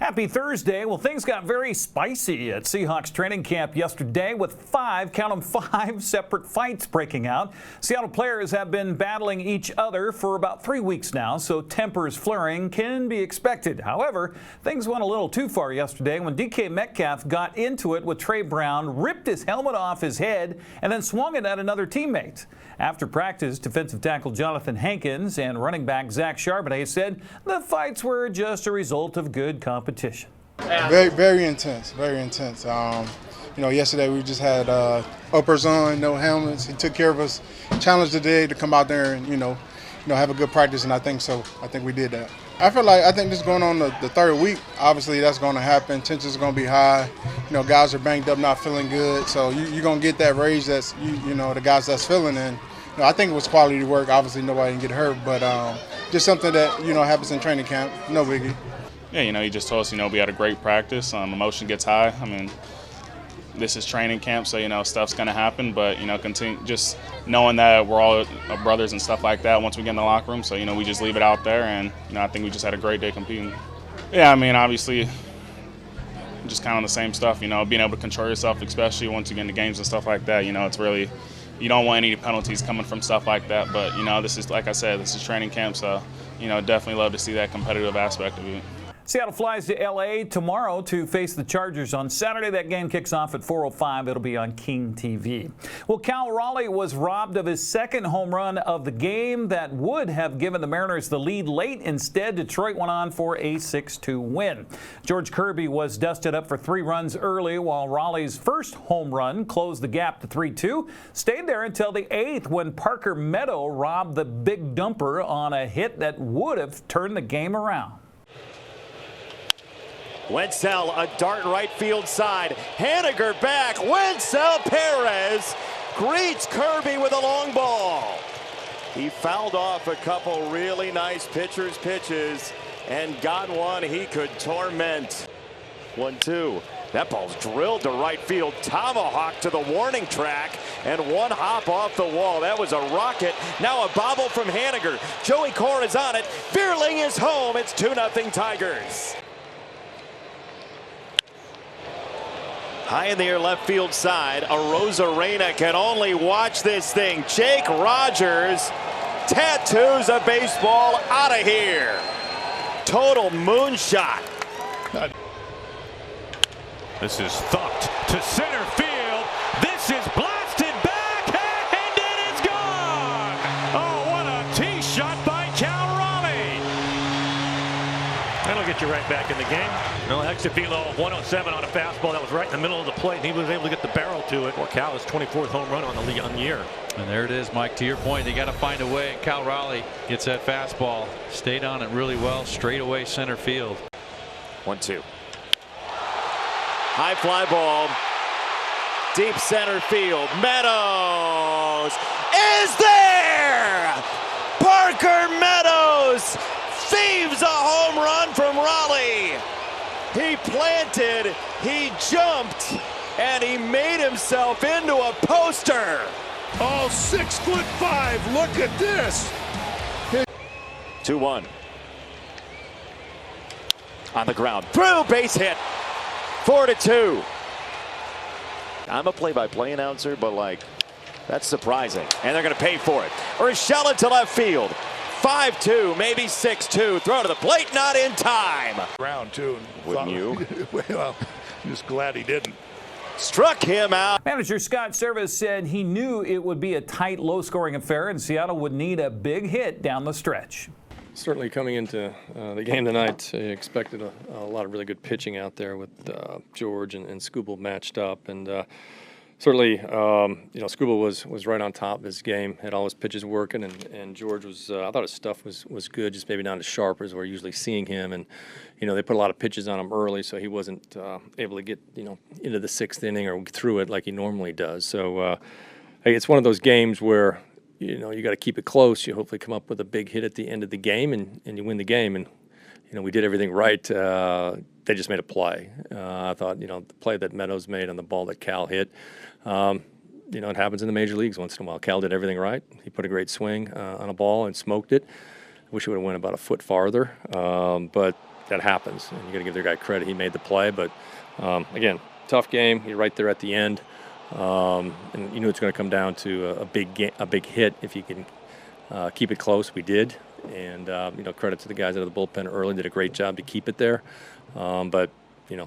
Happy Thursday. Well, things got very spicy at Seahawks training camp yesterday with five separate fights breaking out. Seattle players have been battling each other for about 3 weeks now, so tempers flaring can be expected. However, things went a little too far yesterday when DK Metcalf got into it with Trey Brown, ripped his helmet off his head, and then swung it at another teammate. After practice, defensive tackle Jonathan Hankins and running back Zach Charbonnet said the fights were just a result of good competition. Very intense, very intense. Yesterday we just had uppers on, no helmets. He took care of us, challenged the day to come out there and have a good practice, and I think we did that. I think this is going on the third week. Obviously that's going to happen. Tensions are going to be high. Guys are banged up, not feeling good. So you're going to get that rage that's the guys that's feeling. And I think it was quality work. Obviously nobody can get hurt, but just something that happens in training camp. No biggie. Yeah, he just told us, we had a great practice. Emotion gets high. I mean, this is training camp, so, stuff's going to happen. But, continue just knowing that we're all brothers and stuff like that once we get in the locker room. So, we just leave it out there. And, I think we just had a great day competing. Yeah, I mean, obviously, just kind of the same stuff, being able to control yourself, especially once you get into games and stuff like that. It's really, you don't want any penalties coming from stuff like that. But, this is, like I said, this is training camp. So, definitely love to see that competitive aspect of it. Seattle flies to L.A. tomorrow to face the Chargers on Saturday. That game kicks off at 4:05. It'll be on King TV. Well, Cal Raleigh was robbed of his second home run of the game that would have given the Mariners the lead late. Instead, Detroit went on for a 6-2 win. George Kirby was dusted up for 3 runs early, while Raleigh's first home run closed the gap to 3-2. Stayed there until the 8th when Parker Meadow robbed the big dumper on a hit that would have turned the game around. Wenzel, a dart right field side. Haniger back. Wenzel Perez greets Kirby with a long ball. He fouled off a couple really nice pitchers' pitches and got one he could torment. 1-2. That ball's drilled to right field. Tomahawk to the warning track and one hop off the wall. That was a rocket. Now a bobble from Haniger. Joey Corr is on it. Fearling is home. It's 2-0 Tigers. High in the air left field side, Arozarena can only watch this thing. Jake Rogers tattoos a baseball out of here. Total moonshot. This is thumped to center field. This is blasted back and it is gone. Oh, what a tee shot by Cal Raleigh. That'll get you right back in the game. No, Hexafilo 107 on a fastball that was right in the middle of the plate, and he was able to get the barrel to it. Well, Cal's 24th home run on the year. And there it is, Mike. To your point, they got to find a way. Cal Raleigh gets that fastball, stayed on it really well, straight away center field. 1-2. High fly ball, deep center field. Meadows is there. Parker Meadows thieves a home run from Raleigh. He planted, he jumped, and he made himself into a poster. Oh, 6'5", look at this. 2-1. On the ground, through, base hit. 4-2. I'm a play-by-play announcer, but that's surprising. And they're going to pay for it. Urshela to left field. 5-2, maybe 6-2. Throw to the plate, not in time. Round two. Wouldn't you? Well, just glad he didn't. Struck him out. Manager Scott Service said he knew it would be a tight, low-scoring affair, and Seattle would need a big hit down the stretch. Certainly coming into the game tonight, I expected a lot of really good pitching out there with George and Skubal matched up. And certainly, Skubal was right on top of his game, had all his pitches working, and George was, I thought his stuff was good, just maybe not as sharp as we're usually seeing him. And, they put a lot of pitches on him early, so he wasn't able to get, into the 6th inning or through it like he normally does. So it's one of those games where, you got to keep it close. You hopefully come up with a big hit at the end of the game and you win the game. And, we did everything right. They just made a play. I thought, the play that Meadows made on the ball that Cal hit, it happens in the major leagues once in a while. Cal did everything right. He put a great swing on a ball and smoked it. I wish he would have went about a foot farther. But, that happens, and you got to give their guy credit. He made the play, but again, tough game. You're right there at the end, and you knew it's going to come down to a big hit if you can keep it close. We did, and credit to the guys out of the bullpen early. Did a great job to keep it there, but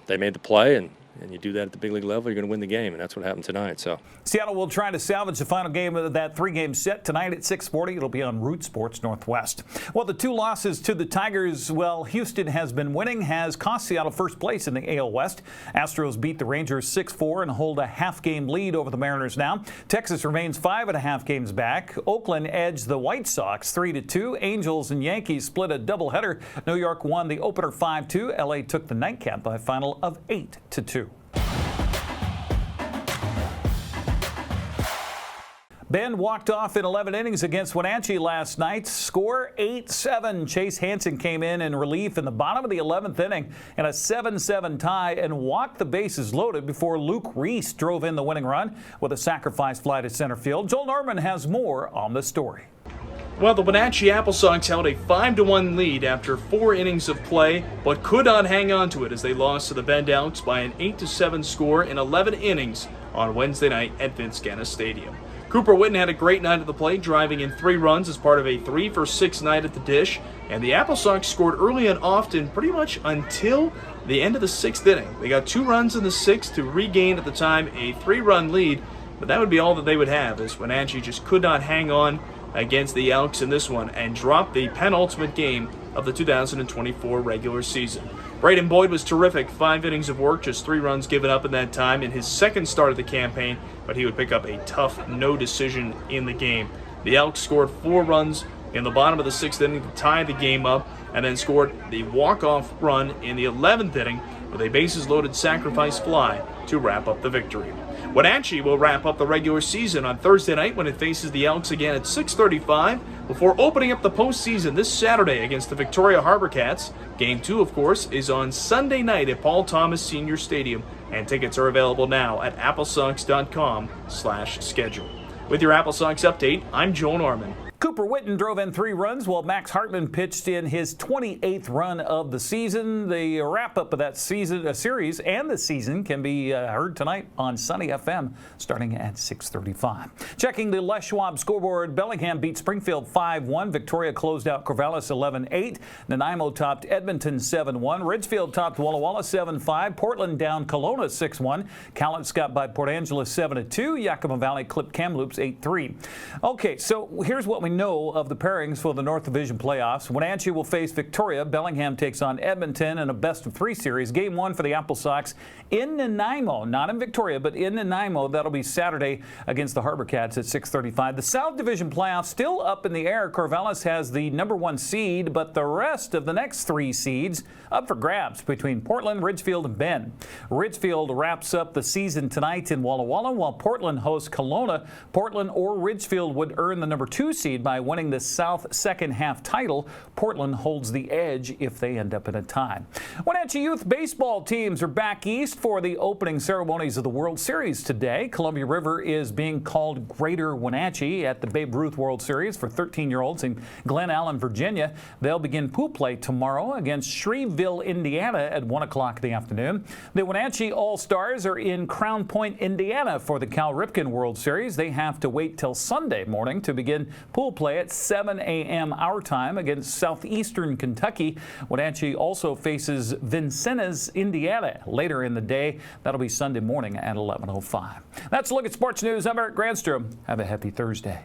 they made the play, and you do that at the big league level, you're going to win the game, and that's what happened tonight. So Seattle will try to salvage the final game of that 3-game set tonight at 6:40. It'll be on Ruth Sports Northwest. Well, the 2 losses to the Tigers, Houston has been winning, has cost Seattle first place in the AL West. Astros beat the Rangers 6-4 and hold a half-game lead over the Mariners now. Texas remains 5.5 games back. Oakland edged the White Sox 3-2. Angels and Yankees split a doubleheader. New York won the opener 5-2. LA took the nightcap by a final of 8-2. Bend walked off in 11 innings against Wenatchee last night. Score 8-7. Chase Hansen came in relief in the bottom of the 11th inning in a 7-7 tie and walked the bases loaded before Luke Reese drove in the winning run with a sacrifice fly to center field. Joel Norman has more on the story. Well, the Wenatchee Apple Sox held a 5-1 lead after 4 innings of play, but could not hang on to it as they lost to the Bend Elks by an 8-7 score in 11 innings on Wednesday night at Vince Gannis Stadium. Cooper Witten had a great night at the plate, driving in 3 runs as part of a 3-for-6 night at the dish, and the Apple Sox scored early and often pretty much until the end of the 6th inning. They got 2 runs in the 6th to regain at the time a 3-run lead, but that would be all that they would have as Wenatchee just could not hang on against the Elks in this one and dropped the penultimate game of the 2024 regular season. Braden Boyd was terrific. 5 innings of work, just 3 runs given up in that time in his second start of the campaign, but he would pick up a tough no decision in the game. The Elks scored 4 runs in the bottom of the 6th inning to tie the game up, and then scored the walk-off run in the 11th inning with a bases-loaded sacrifice fly to wrap up the victory. Wenatchee will wrap up the regular season on Thursday night when it faces the Elks again at 6:35 before opening up the postseason this Saturday against the Victoria Harbor Cats. Game 2, of course, is on Sunday night at Paul Thomas Senior Stadium, and tickets are available now at applesox.com/schedule. With your Apple Sox update, I'm Joel Norman. Cooper Witten drove in 3 runs while Max Hartman pitched in his 28th run of the season. The wrap-up of that series and the season can be heard tonight on Sunny FM starting at 6:35. Checking the Les Schwab scoreboard, Bellingham beat Springfield 5-1. Victoria closed out Corvallis 11-8. Nanaimo topped Edmonton 7-1. Ridgefield topped Walla Walla 7-5. Portland down Kelowna 6-1. Cowlitz got by Port Angeles 7-2. Yakima Valley clipped Kamloops 8-3. Okay, so here's what we know of the pairings for the North Division playoffs. Wenatchee will face Victoria. Bellingham takes on Edmonton in a best-of-3 series. Game 1 for the Apple Sox in Nanaimo, not in Victoria, but in Nanaimo. That'll be Saturday against the Harbor Cats at 6:35. The South Division playoffs still up in the air. Corvallis has the #1 seed, but the rest of the next 3 seeds up for grabs between Portland, Ridgefield, and Bend. Ridgefield wraps up the season tonight in Walla Walla, while Portland hosts Kelowna. Portland or Ridgefield would earn the #2 seed by winning the South second half title. Portland holds the edge if they end up in a tie. Wenatchee youth baseball teams are back east for the opening ceremonies of the World Series today. Columbia River is being called Greater Wenatchee at the Babe Ruth World Series for 13-year-olds in Glen Allen, Virginia. They'll begin pool play tomorrow against Shreveville, Indiana at 1 o'clock in the afternoon. The Wenatchee All-Stars are in Crown Point, Indiana for the Cal Ripken World Series. They have to wait till Sunday morning to begin pool play at 7 a.m. our time against Southeastern Kentucky. Wenatchee also faces Vincennes, Indiana later in the day. That'll be Sunday morning at 11:05. That's a look at sports news. I'm Eric Granstrom. Have a happy Thursday.